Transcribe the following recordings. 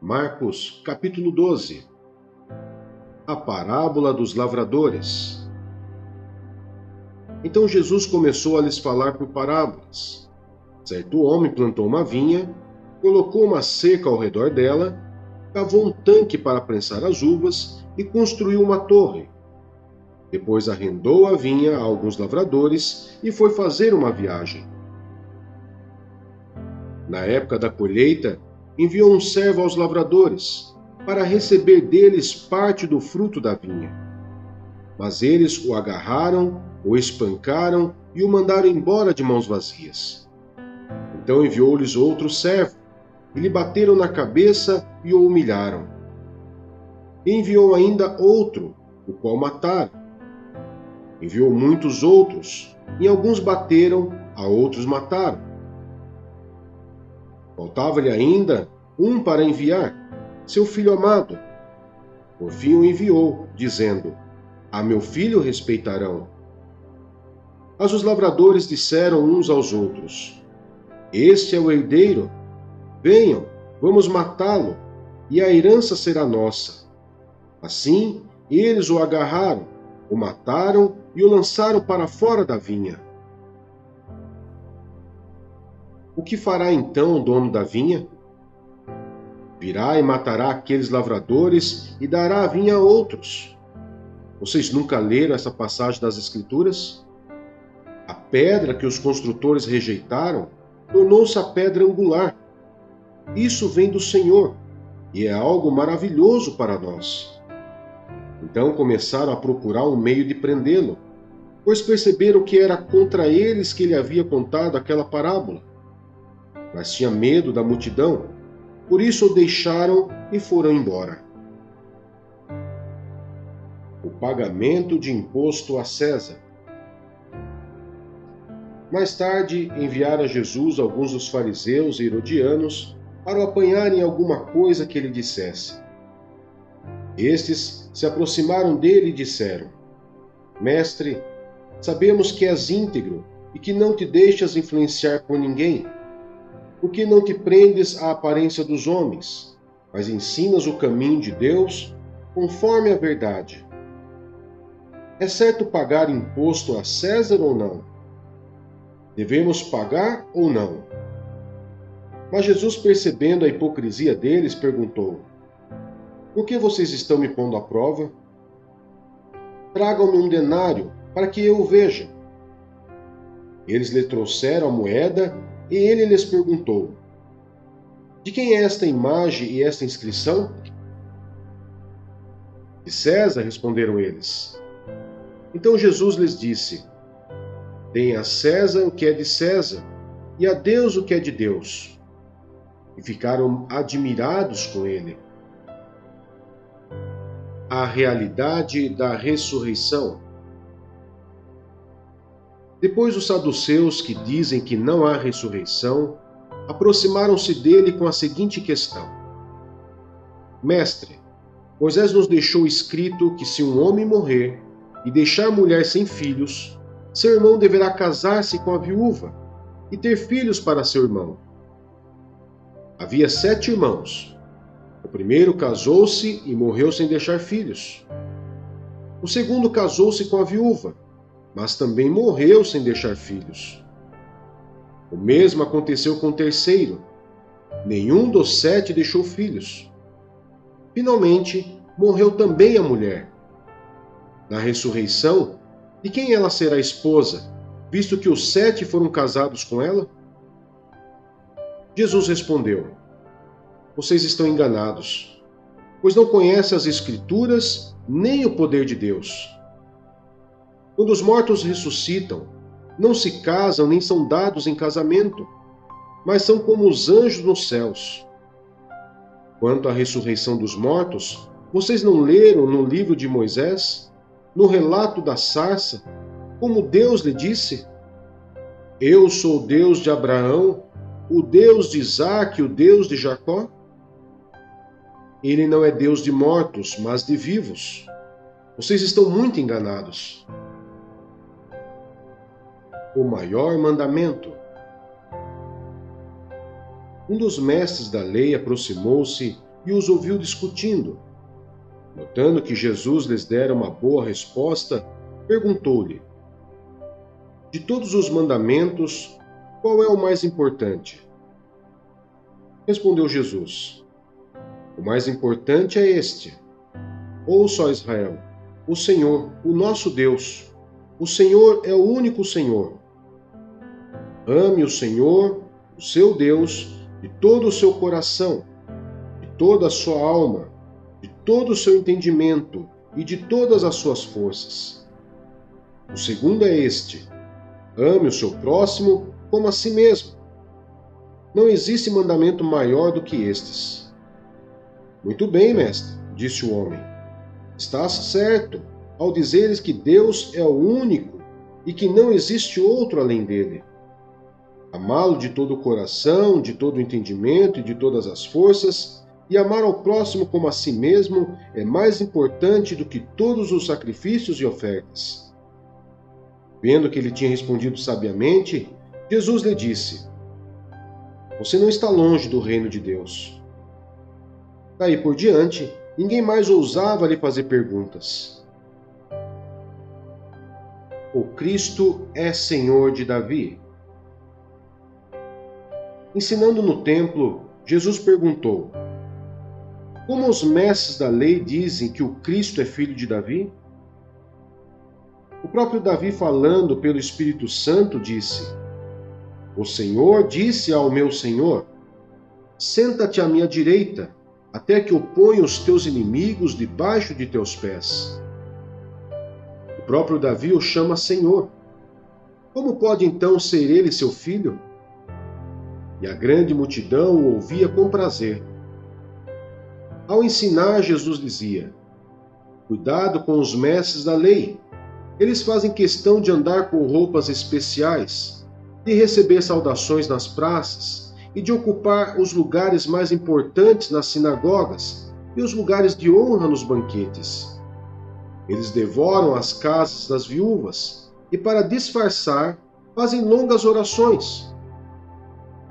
Marcos, capítulo 12. A parábola dos lavradores. Então Jesus começou a lhes falar por parábolas. Certo homem plantou uma vinha, colocou uma cerca ao redor dela, cavou um tanque para prensar as uvas e construiu uma torre. Depois arrendou a vinha a alguns lavradores e foi fazer uma viagem. Na época da colheita, enviou um servo aos lavradores, para receber deles parte do fruto da vinha. Mas eles o agarraram, o espancaram e o mandaram embora de mãos vazias. Então enviou-lhes outro servo, e lhe bateram na cabeça e o humilharam. E enviou ainda outro, o qual mataram. Enviou muitos outros, e alguns bateram, a outros mataram. Faltava-lhe ainda um para enviar, seu filho amado. Por fim o enviou, dizendo: A meu filho respeitarão. Mas os lavradores disseram uns aos outros: Este é o herdeiro. Venham, vamos matá-lo, e a herança será nossa. Assim, eles o agarraram, o mataram e o lançaram para fora da vinha. O que fará então o dono da vinha? Virá e matará aqueles lavradores e dará a vinha a outros. Vocês nunca leram essa passagem das Escrituras? A pedra que os construtores rejeitaram tornou-se a pedra angular. Isso vem do Senhor e é algo maravilhoso para nós. Então começaram a procurar um meio de prendê-lo, pois perceberam que era contra eles que ele havia contado aquela parábola. Mas tinha medo da multidão, por isso o deixaram e foram embora. O pagamento de imposto a César. Mais tarde, enviaram a Jesus alguns dos fariseus e herodianos para o apanharem alguma coisa que ele dissesse. Estes se aproximaram dele e disseram: Mestre, sabemos que és íntegro e que não te deixas influenciar por ninguém. Por que não te prendes à aparência dos homens, mas ensinas o caminho de Deus conforme a verdade? É certo pagar imposto a César ou não? Devemos pagar ou não? Mas Jesus, percebendo a hipocrisia deles, perguntou: Por que vocês estão me pondo à prova? Tragam-me um denário, para que eu o veja. Eles lhe trouxeram a moeda, e ele lhes perguntou: De quem é esta imagem e esta inscrição? De César, responderam eles. Então Jesus lhes disse: Deem a César o que é de César, e a Deus o que é de Deus. E ficaram admirados com ele. A realidade da ressurreição. Depois os saduceus, que dizem que não há ressurreição, aproximaram-se dele com a seguinte questão: Mestre, Moisés nos deixou escrito que se um homem morrer e deixar mulher sem filhos, seu irmão deverá casar-se com a viúva e ter filhos para seu irmão. Havia 7 irmãos. O primeiro casou-se e morreu sem deixar filhos. O segundo casou-se com a viúva, mas também morreu sem deixar filhos. O mesmo aconteceu com o terceiro. Nenhum dos 7 deixou filhos. Finalmente, morreu também a mulher. Na ressurreição, de quem ela será esposa, visto que os 7 foram casados com ela? Jesus respondeu: Vocês estão enganados, pois não conhecem as Escrituras nem o poder de Deus. Quando os mortos ressuscitam, não se casam nem são dados em casamento, mas são como os anjos nos céus. Quanto à ressurreição dos mortos, vocês não leram no livro de Moisés, no relato da sarça, como Deus lhe disse: Eu sou o Deus de Abraão, o Deus de Isaque, o Deus de Jacó? Ele não é Deus de mortos, mas de vivos. Vocês estão muito enganados. O maior mandamento. Um dos mestres da lei aproximou-se e os ouviu discutindo. Notando que Jesus lhes dera uma boa resposta, perguntou-lhe: De todos os mandamentos, qual é o mais importante? Respondeu Jesus: O mais importante é este: Ouça, ó Israel, o Senhor, o nosso Deus, o Senhor é o único Senhor. Ame o Senhor, o seu Deus, de todo o seu coração, de toda a sua alma, de todo o seu entendimento e de todas as suas forças. O segundo é este: ame o seu próximo como a si mesmo. Não existe mandamento maior do que estes. Muito bem, mestre, disse o homem. Estás certo ao dizeres que Deus é o único e que não existe outro além dele. Amá-lo de todo o coração, de todo o entendimento e de todas as forças, e amar ao próximo como a si mesmo é mais importante do que todos os sacrifícios e ofertas. Vendo que ele tinha respondido sabiamente, Jesus lhe disse: Você não está longe do reino de Deus. Daí por diante, ninguém mais ousava lhe fazer perguntas. O Cristo é Senhor de Davi. Ensinando no templo, Jesus perguntou: Como os mestres da lei dizem que o Cristo é filho de Davi? O próprio Davi, falando pelo Espírito Santo, disse: O Senhor disse ao meu Senhor: Senta-te à minha direita, até que eu ponha os teus inimigos debaixo de teus pés. O próprio Davi o chama Senhor. Como pode então ser ele seu filho? E a grande multidão o ouvia com prazer. Ao ensinar, Jesus dizia: Cuidado com os mestres da lei. Eles fazem questão de andar com roupas especiais, de receber saudações nas praças e de ocupar os lugares mais importantes nas sinagogas e os lugares de honra nos banquetes. Eles devoram as casas das viúvas e, para disfarçar, fazem longas orações.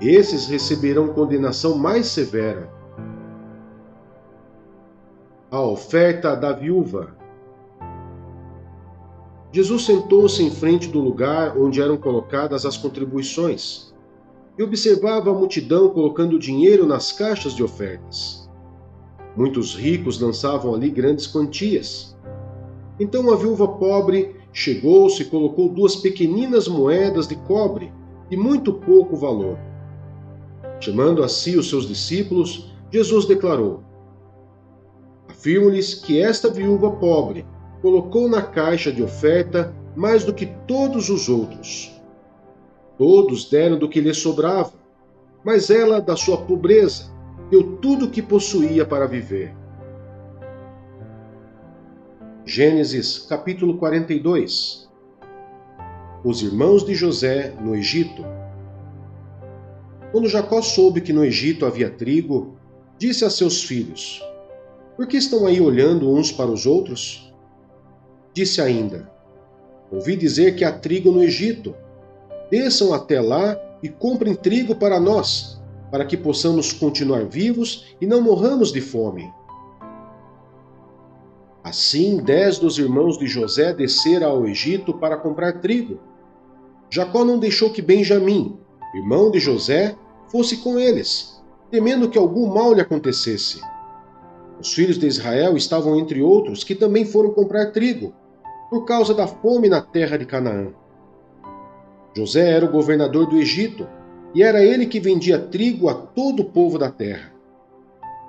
Esses receberão condenação mais severa. A oferta da viúva. Jesus sentou-se em frente do lugar onde eram colocadas as contribuições e observava a multidão colocando dinheiro nas caixas de ofertas. Muitos ricos lançavam ali grandes quantias. Então a viúva pobre chegou-se e colocou 2 pequeninas moedas de cobre de muito pouco valor. Chamando a si os seus discípulos, Jesus declarou: Afirmo-lhes que esta viúva pobre colocou na caixa de oferta mais do que todos os outros. Todos deram do que lhe sobrava, mas ela, da sua pobreza, deu tudo o que possuía para viver. Gênesis capítulo 42. Os irmãos de José no Egito. Quando Jacó soube que no Egito havia trigo, disse a seus filhos: Por que estão aí olhando uns para os outros? Disse ainda: Ouvi dizer que há trigo no Egito. Desçam até lá e comprem trigo para nós, para que possamos continuar vivos e não morramos de fome. Assim, 10 dos irmãos de José desceram ao Egito para comprar trigo. Jacó não deixou que Benjamim, irmão de José, fosse com eles, temendo que algum mal lhe acontecesse. Os filhos de Israel estavam entre outros que também foram comprar trigo, por causa da fome na terra de Canaã. José era o governador do Egito, e era ele que vendia trigo a todo o povo da terra.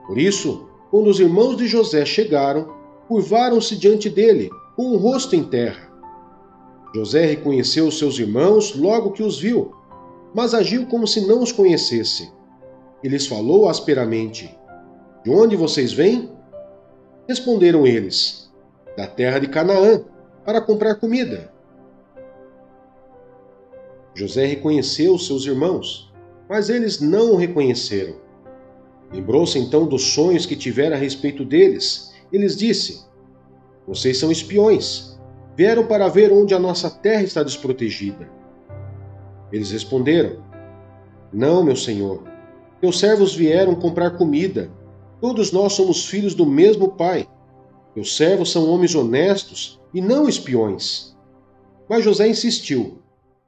Por isso, quando os irmãos de José chegaram, curvaram-se diante dele, com o rosto em terra. José reconheceu os seus irmãos logo que os viu, mas agiu como se não os conhecesse. E lhes falou asperamente: De onde vocês vêm? Responderam eles: Da terra de Canaã, para comprar comida. José reconheceu os seus irmãos, mas eles não o reconheceram. Lembrou-se então dos sonhos que tivera a respeito deles, e lhes disse: Vocês são espiões, vieram para ver onde a nossa terra está desprotegida. Eles responderam: Não, meu senhor, teus servos vieram comprar comida, Todos nós somos filhos do mesmo pai. Meus servos são homens honestos e não espiões. Mas José insistiu: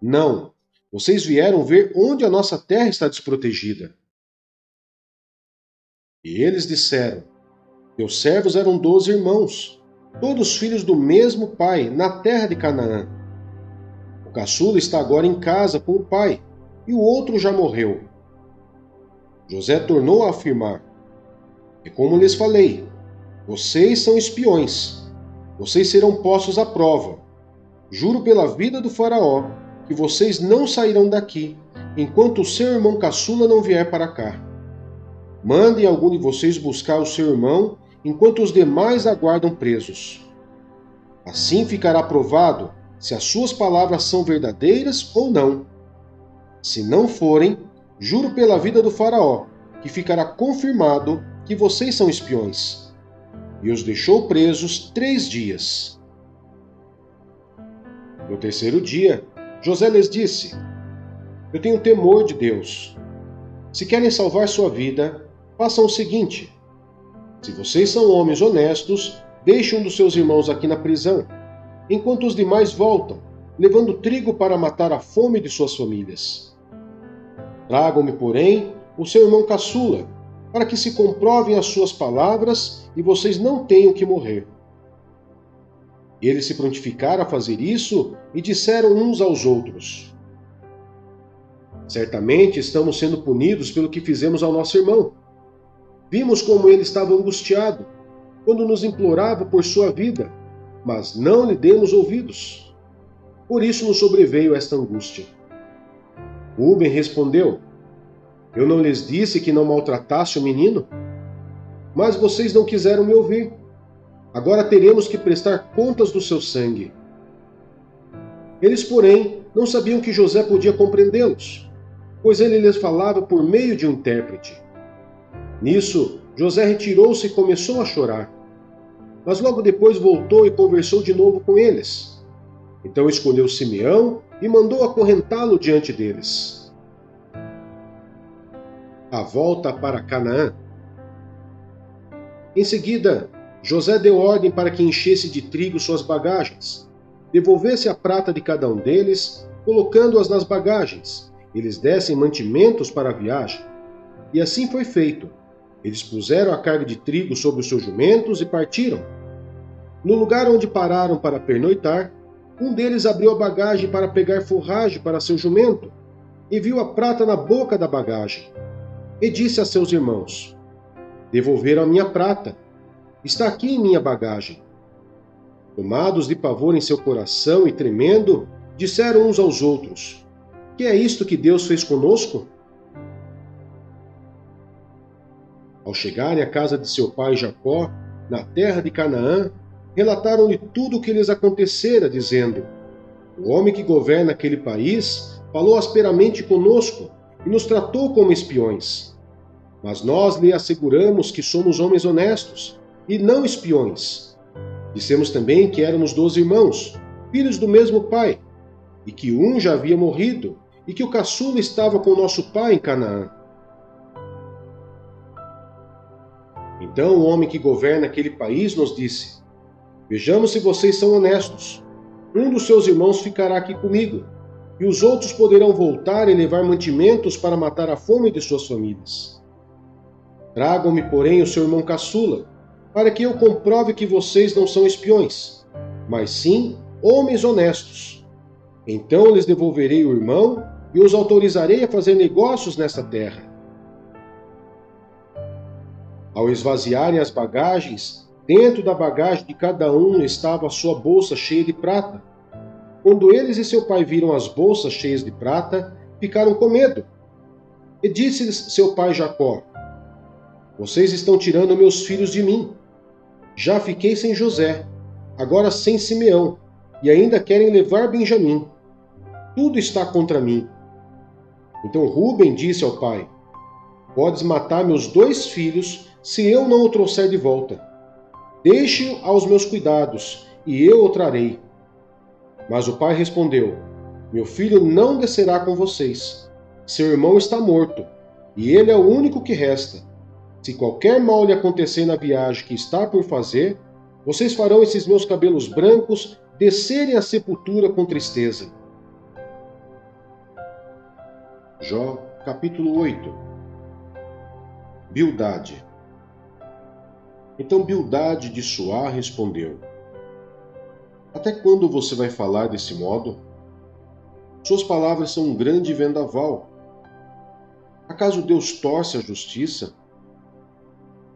Não, vocês vieram ver onde a nossa terra está desprotegida. E eles disseram: Meus servos eram 12 irmãos, todos filhos do mesmo pai, na terra de Canaã. O caçula está agora em casa com o pai, e o outro já morreu. José tornou a afirmar: É como lhes falei, vocês são espiões. Vocês serão postos à prova. Juro pela vida do faraó que vocês não sairão daqui enquanto o seu irmão caçula não vier para cá. Mandem algum de vocês buscar o seu irmão enquanto os demais aguardam presos. Assim ficará provado se as suas palavras são verdadeiras ou não. Se não forem, juro pela vida do faraó que ficará confirmado que vocês são espiões. E os deixou presos 3 dias. No 3º dia, José lhes disse: Eu tenho temor de Deus. Se querem salvar sua vida, façam o seguinte: se vocês são homens honestos, deixem um dos seus irmãos aqui na prisão, enquanto os demais voltam, levando trigo para matar a fome de suas famílias. Tragam-me, porém, o seu irmão caçula, para que se comprovem as suas palavras e vocês não tenham que morrer. Eles se prontificaram a fazer isso e disseram uns aos outros: Certamente estamos sendo punidos pelo que fizemos ao nosso irmão. Vimos como ele estava angustiado, quando nos implorava por sua vida, mas não lhe demos ouvidos. Por isso nos sobreveio esta angústia. Rúben respondeu: Eu não lhes disse que não maltratasse o menino? Mas vocês não quiseram me ouvir. Agora teremos que prestar contas do seu sangue. Eles, porém, não sabiam que José podia compreendê-los, pois ele lhes falava por meio de um intérprete. Nisso, José retirou-se e começou a chorar. Mas logo depois voltou e conversou de novo com eles. Então escolheu Simeão e mandou acorrentá-lo diante deles. A volta para Canaã. Em seguida, José deu ordem para que enchesse de trigo suas bagagens, devolvesse a prata de cada um deles, colocando-as nas bagagens, e lhes dessem mantimentos para a viagem. E assim foi feito. Eles puseram a carga de trigo sobre os seus jumentos e partiram. No lugar onde pararam para pernoitar, um deles abriu a bagagem para pegar forragem para seu jumento, e viu a prata na boca da bagagem. E disse a seus irmãos: Devolveram a minha prata. Está aqui em minha bagagem. Tomados de pavor em seu coração e tremendo, disseram uns aos outros: Que é isto que Deus fez conosco? Ao chegarem à casa de seu pai Jacó, na terra de Canaã, relataram-lhe tudo o que lhes acontecera, dizendo: O homem que governa aquele país falou asperamente conosco e nos tratou como espiões. Mas nós lhe asseguramos que somos homens honestos e não espiões. Dissemos também que éramos 12 irmãos, filhos do mesmo pai, e que um já havia morrido, e que o caçula estava com nosso pai em Canaã. Então o homem que governa aquele país nos disse: Vejamos se vocês são honestos. Um dos seus irmãos ficará aqui comigo, e os outros poderão voltar e levar mantimentos para matar a fome de suas famílias. Tragam-me, porém, o seu irmão caçula, para que eu comprove que vocês não são espiões, mas sim homens honestos. Então lhes devolverei o irmão e os autorizarei a fazer negócios nesta terra. Ao esvaziarem as bagagens, dentro da bagagem de cada um estava a sua bolsa cheia de prata. Quando eles e seu pai viram as bolsas cheias de prata, ficaram com medo. E disse-lhes seu pai Jacó: Vocês estão tirando meus filhos de mim. Já fiquei sem José, agora sem Simeão, e ainda querem levar Benjamim. Tudo está contra mim. Então Rúben disse ao pai: Podes matar meus 2 filhos se eu não o trouxer de volta. Deixe-o aos meus cuidados, e eu o trarei. Mas o pai respondeu: Meu filho não descerá com vocês. Seu irmão está morto, e ele é o único que resta. Se qualquer mal lhe acontecer na viagem que está por fazer, vocês farão esses meus cabelos brancos descerem à sepultura com tristeza. Jó, capítulo 8. Bildade. Então Bildade de Suá respondeu: Até quando você vai falar desse modo? Suas palavras são um grande vendaval. Acaso Deus torce a justiça?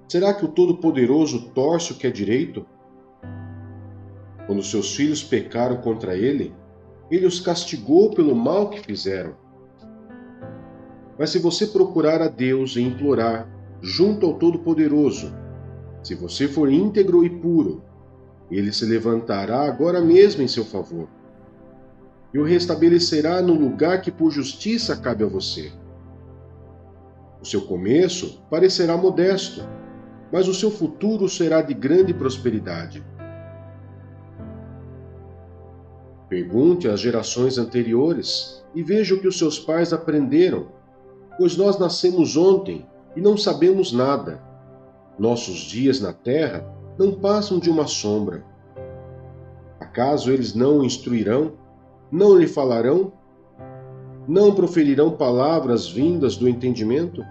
Será que o Todo-Poderoso torce o que é direito? Quando seus filhos pecaram contra ele, ele os castigou pelo mal que fizeram. Mas se você procurar a Deus e implorar junto ao Todo-Poderoso, se você for íntegro e puro, ele se levantará agora mesmo em seu favor e o restabelecerá no lugar que por justiça cabe a você. O seu começo parecerá modesto, mas o seu futuro será de grande prosperidade. Pergunte às gerações anteriores e veja o que os seus pais aprenderam, pois nós nascemos ontem e não sabemos nada. Nossos dias na terra não passam de uma sombra. Acaso eles não o instruirão? Não lhe falarão? Não proferirão palavras vindas do entendimento?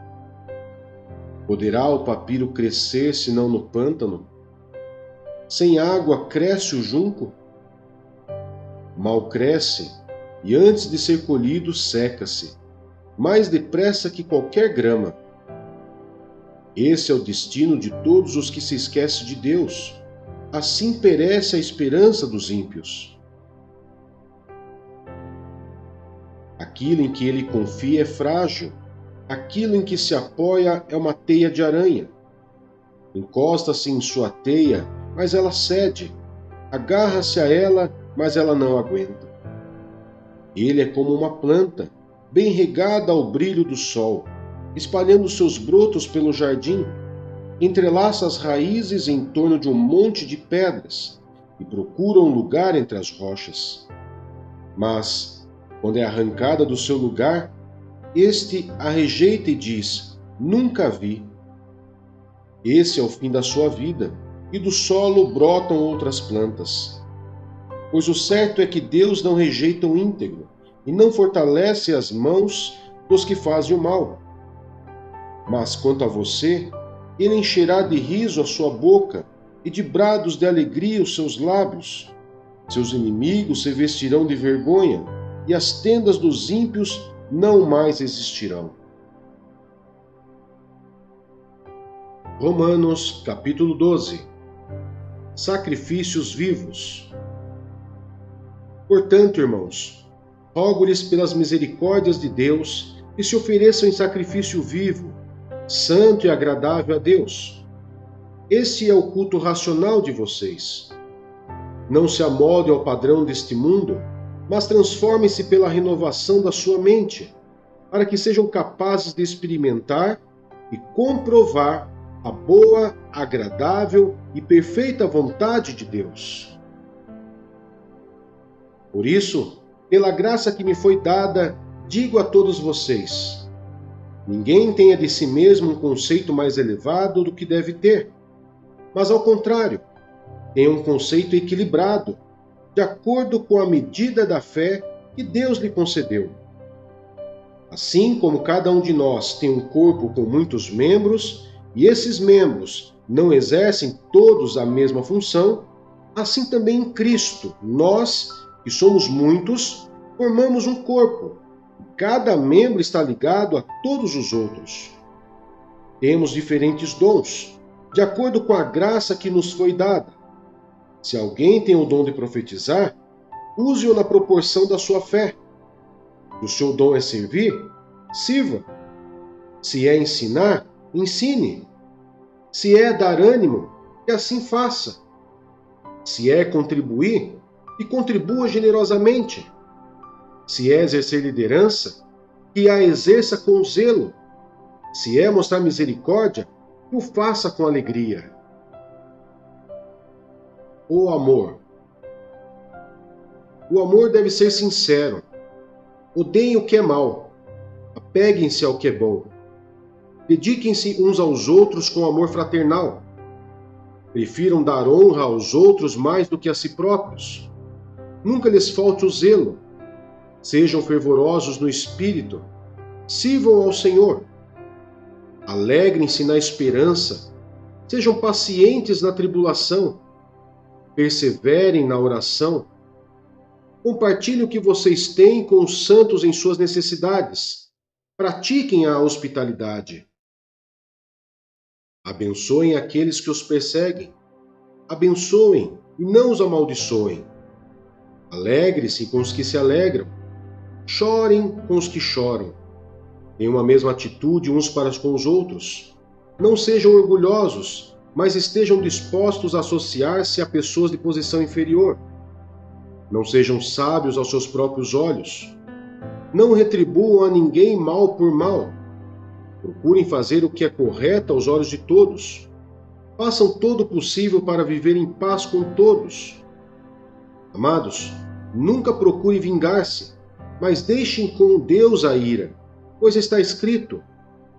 Poderá o papiro crescer senão no pântano? Sem água cresce o junco? Mal cresce, e antes de ser colhido seca-se, mais depressa que qualquer grama. Esse é o destino de todos os que se esquecem de Deus. Assim perece a esperança dos ímpios. Aquilo em que ele confia é frágil, aquilo em que se apoia é uma teia de aranha. Encosta-se em sua teia, mas ela cede. Agarra-se a ela, mas ela não aguenta. Ele é como uma planta, bem regada ao brilho do sol, espalhando seus brotos pelo jardim. Entrelaça as raízes em torno de um monte de pedras e procura um lugar entre as rochas. Mas, quando é arrancada do seu lugar, este a rejeita e diz: Nunca vi. Esse é o fim da sua vida, e do solo brotam outras plantas. Pois o certo é que Deus não rejeita o íntegro, e não fortalece as mãos dos que fazem o mal. Mas quanto a você, ele encherá de riso a sua boca, e de brados de alegria os seus lábios. Seus inimigos se vestirão de vergonha, e as tendas dos ímpios não mais existirão. Romanos, capítulo 12. Sacrifícios vivos. Portanto, irmãos, rogo-lhes pelas misericórdias de Deus que se ofereçam em sacrifício vivo, santo e agradável a Deus. Esse é o culto racional de vocês. Não se amolde ao padrão deste mundo, mas transformem-se pela renovação da sua mente, para que sejam capazes de experimentar e comprovar a boa, agradável e perfeita vontade de Deus. Por isso, pela graça que me foi dada, digo a todos vocês: ninguém tenha de si mesmo um conceito mais elevado do que deve ter, mas ao contrário, tenha um conceito equilibrado, de acordo com a medida da fé que Deus lhe concedeu. Assim como cada um de nós tem um corpo com muitos membros, e esses membros não exercem todos a mesma função, assim também em Cristo, nós, que somos muitos, formamos um corpo. Cada membro está ligado a todos os outros. Temos diferentes dons, de acordo com a graça que nos foi dada. Se alguém tem o dom de profetizar, use-o na proporção da sua fé. Se o seu dom é servir, sirva. Se é ensinar, ensine. Se é dar ânimo, que assim faça. Se é contribuir, que contribua generosamente. Se é exercer liderança, que a exerça com zelo. Se é mostrar misericórdia, que o faça com alegria. O amor. O amor deve ser sincero. Odeiem o que é mal. Apeguem-se ao que é bom. Dediquem-se uns aos outros com amor fraternal. Prefiram dar honra aos outros mais do que a si próprios. Nunca lhes falte o zelo. Sejam fervorosos no espírito. Sirvam ao Senhor. Alegrem-se na esperança. Sejam pacientes na tribulação. Perseverem na oração. Compartilhem o que vocês têm com os santos em suas necessidades. Pratiquem a hospitalidade. Abençoem aqueles que os perseguem. Abençoem e não os amaldiçoem. Alegre-se com os que se alegram. Chorem com os que choram. Tenham a mesma atitude uns para com os outros. Não sejam orgulhosos, mas estejam dispostos a associar-se a pessoas de posição inferior. Não sejam sábios aos seus próprios olhos. Não retribuam a ninguém mal por mal. Procurem fazer o que é correto aos olhos de todos. Façam todo o possível para viver em paz com todos. Amados, nunca procure vingar-se, mas deixem com Deus a ira, pois está escrito: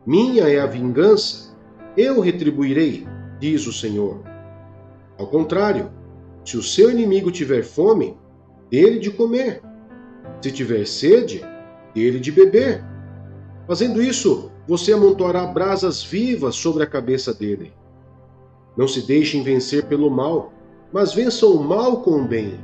minha é a vingança, eu retribuirei, diz o Senhor. Ao contrário, se o seu inimigo tiver fome, dê-lhe de comer. Se tiver sede, dê-lhe de beber. Fazendo isso, você amontoará brasas vivas sobre a cabeça dele. Não se deixem vencer pelo mal, mas vençam o mal com o bem.